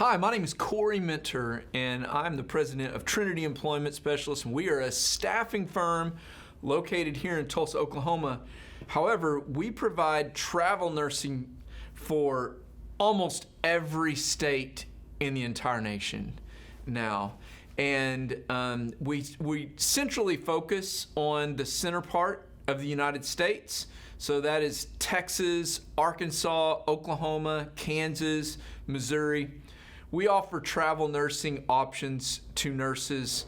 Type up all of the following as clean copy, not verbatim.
Hi, my name is Corey Minter, and I'm the president of Trinity Employment Specialists, and we are a staffing firm located here in Tulsa, Oklahoma. However, we provide travel nursing for almost every state in the entire nation now. And we centrally focus on the center part of the United States. So that is Texas, Arkansas, Oklahoma, Kansas, Missouri. We offer travel nursing options to nurses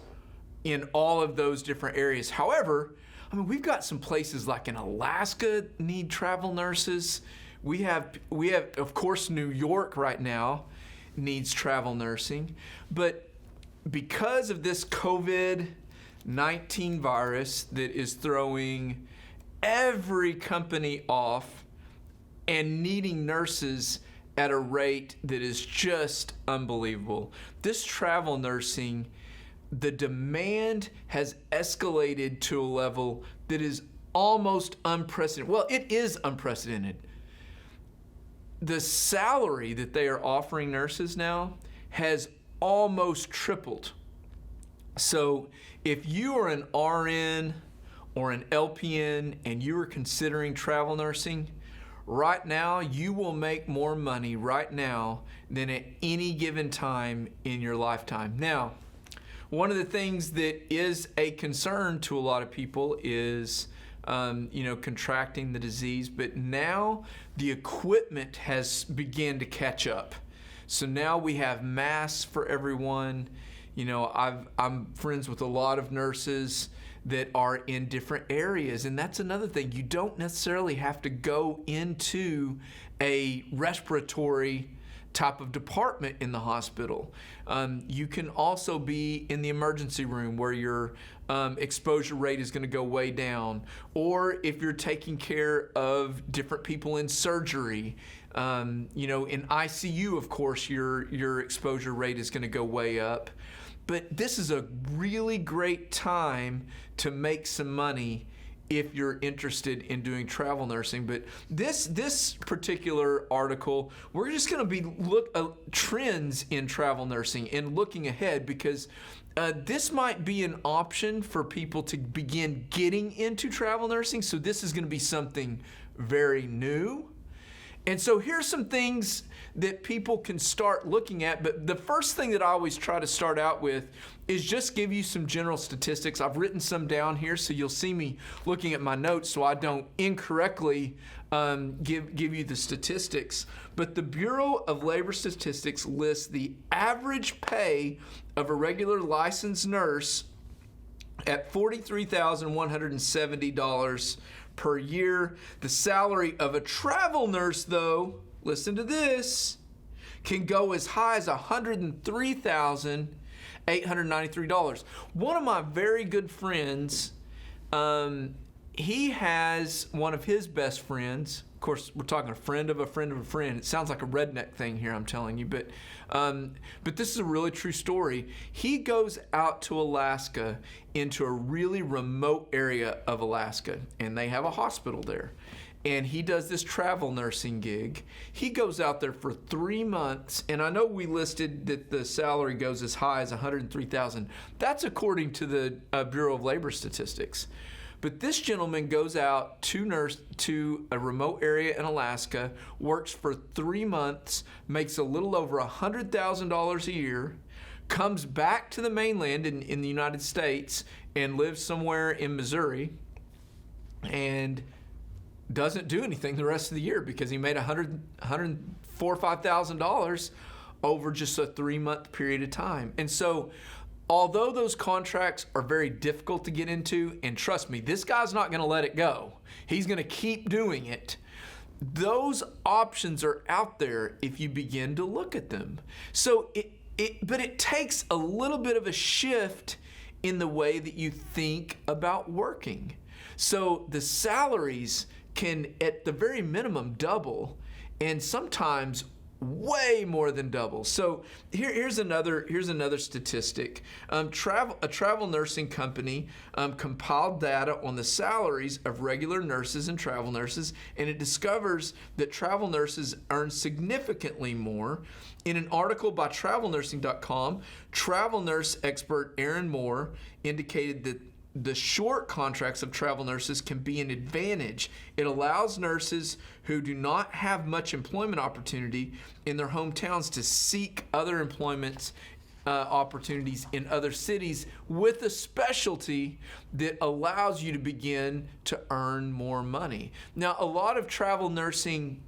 in all of those different areas. However, we've got some places like in Alaska need travel nurses. We have, of course, New York right now needs travel nursing. But because of this COVID-19 virus that is throwing every company off and needing nurses at a rate that is just unbelievable. This travel nursing, the demand has escalated to a level that is almost unprecedented. Well, it is unprecedented. The salary that they are offering nurses now has almost tripled. So if you are an RN or an LPN and you are considering travel nursing, right now you will make more money right now than at any given time in your lifetime. Now, one of the things that is a concern to a lot of people is contracting the disease, but now the equipment has begun to catch up. So now we have masks for everyone. I'm friends with a lot of nurses that are in different areas, and that's another thing. You don't necessarily have to go into a respiratory type of department in the hospital. You can also be in the emergency room where your exposure rate is going to go way down, or if you're taking care of different people in surgery. In ICU, of course, your exposure rate is going to go way up. But this is a really great time to make some money if you're interested in doing travel nursing. But this particular article, we're just going to be trends in travel nursing and looking ahead, because this might be an option for people to begin getting into travel nursing. So this is going to be something very new. And so here's some things that people can start looking at. But the first thing that I always try to start out with is just give you some general statistics. I've written some down here, so you'll see me looking at my notes so I don't incorrectly give you the statistics. But the Bureau of Labor Statistics lists the average pay of a regular licensed nurse at $43,170 per year. The salary of a travel nurse, though, listen to this, can go as high as $103,893. One of my very good friends, he has one of his best friends. Of course, we're talking a friend of a friend of a friend. It sounds like a redneck thing here, I'm telling you, but this is a really true story. He goes out to Alaska, into a really remote area of Alaska, and they have a hospital there. And he does this travel nursing gig. He goes out there for 3 months, and I know we listed that the salary goes as high as $103,000. That's according to the Bureau of Labor Statistics. But this gentleman goes out to a remote area in Alaska, works for 3 months, makes a little over $100,000 a year, comes back to the mainland in the United States and lives somewhere in Missouri, and doesn't do anything the rest of the year because he made $104,000 or $5,000 over just a 3-month period of time. And so, although those contracts are very difficult to get into, and trust me, this guy's not going to let it go. He's going to keep doing it. Those options are out there if you begin to look at them. So but it takes a little bit of a shift in the way that you think about working. So the salaries can, at the very minimum, double, and sometimes way more than double. So here's another statistic. A travel nursing company compiled data on the salaries of regular nurses and travel nurses, and it discovers that travel nurses earn significantly more. In an article by TravelNursing.com, travel nurse expert Aaron Moore indicated that the short contracts of travel nurses can be an advantage. It allows nurses who do not have much employment opportunity in their hometowns to seek other employment opportunities in other cities with a specialty that allows you to begin to earn more money. Now, a lot of travel nursing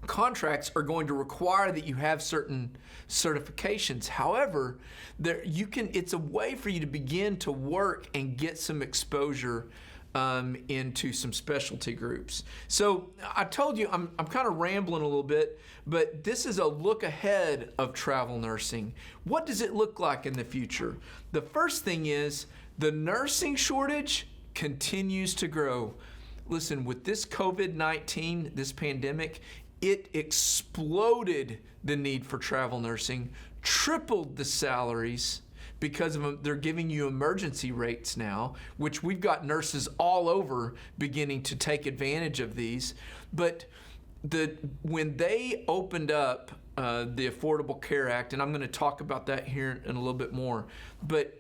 contracts are going to require that you have certain certifications. However, it's a way for you to begin to work and get some exposure into some specialty groups. So I told you I'm kind of rambling a little bit, but this is a look ahead of travel nursing. What does it look like in the future? The first thing is the nursing shortage continues to grow. Listen, with this COVID-19, this pandemic, it exploded the need for travel nursing, tripled the salaries because of they're giving you emergency rates now, which we've got nurses all over beginning to take advantage of these. But when they opened up the Affordable Care Act, and I'm going to talk about that here in a little bit more, but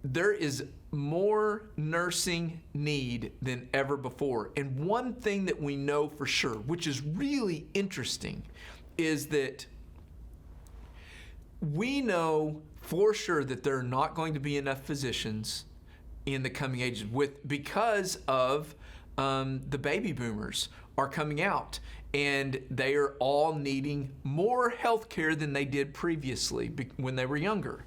there is more nursing need than ever before. And one thing that we know for sure, which is really interesting, is that we know for sure that there are not going to be enough physicians in the coming ages because of the baby boomers are coming out, and they are all needing more health care than they did previously when they were younger.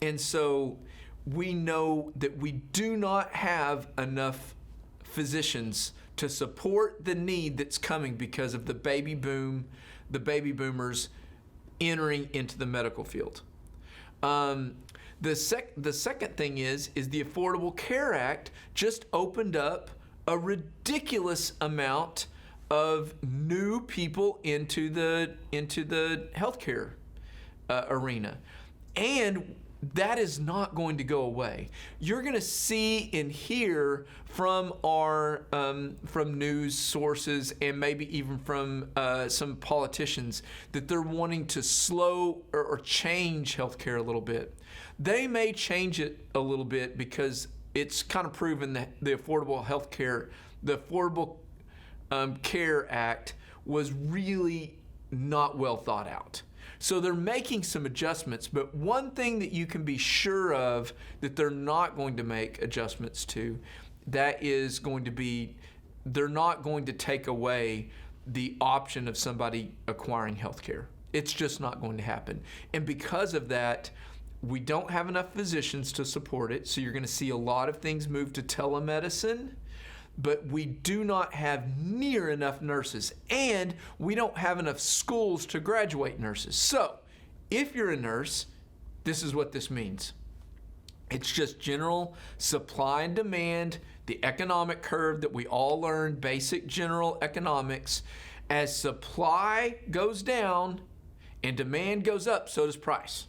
And so we know that we do not have enough physicians to support the need that's coming because of the baby boomers entering into the medical field. The second thing is the Affordable Care Act just opened up a ridiculous amount of new people into the healthcare arena, and that is not going to go away. You're going to see and hear from from news sources and maybe even from some politicians that they're wanting to slow or change healthcare a little bit. They may change it a little bit because it's kind of proven that the Affordable Care Act was really not well thought out. So they're making some adjustments, but one thing that you can be sure of that they're not going to make adjustments to, that is going to be, they're not going to take away the option of somebody acquiring health care. It's just not going to happen. And because of that, we don't have enough physicians to support it, so you're going to see a lot of things move to telemedicine. But we do not have near enough nurses, and we don't have enough schools to graduate nurses. So if you're a nurse, this is what this means. It's just general supply and demand, the economic curve that we all learned, basic general economics. As supply goes down and demand goes up, so does price.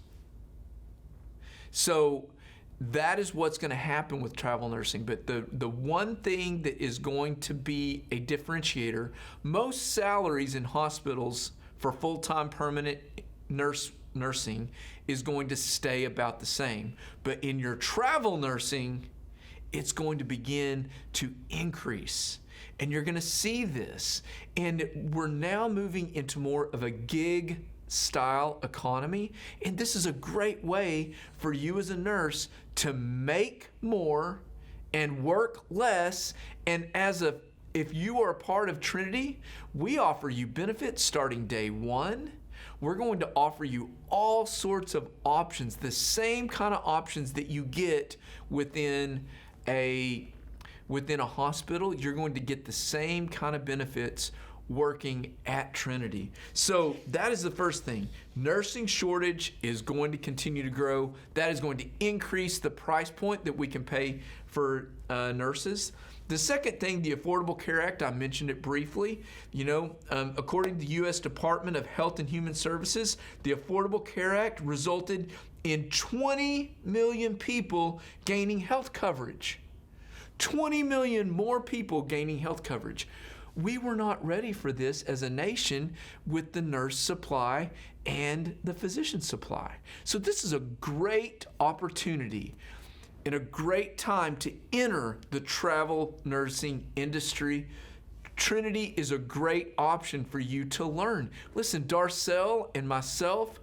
So that is what's going to happen with travel nursing. But the one thing that is going to be a differentiator, most salaries in hospitals for full-time permanent nursing is going to stay about the same. But in your travel nursing, it's going to begin to increase. And you're going to see this. And we're now moving into more of a gig style economy, and this is a great way for you as a nurse to make more and work less. And if you are a part of Trinity, we offer you benefits starting day one. We're going to offer you all sorts of options, the same kind of options that you get within a hospital. You're going to get the same kind of benefits working at Trinity. So that is the first thing. Nursing shortage is going to continue to grow. That is going to increase the price point that we can pay for nurses. The second thing, the Affordable Care Act, I mentioned it briefly. According to the U.S. Department of Health and Human Services, the Affordable Care Act resulted in 20 million people gaining health coverage. 20 million more people gaining health coverage. We were not ready for this as a nation with the nurse supply and the physician supply. So this is a great opportunity and a great time to enter the travel nursing industry. Trinity is a great option for you to learn. Listen, Darcel and myself,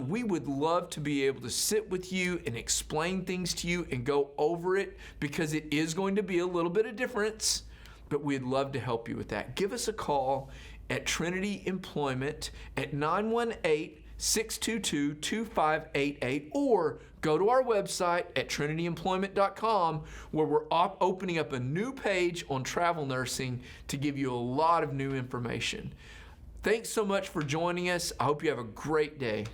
we would love to be able to sit with you and explain things to you and go over it, because it is going to be a little bit of difference, but we'd love to help you with that. Give us a call at Trinity Employment at 918-622-2588, or go to our website at trinityemployment.com, where we're opening up a new page on travel nursing to give you a lot of new information. Thanks so much for joining us. I hope you have a great day.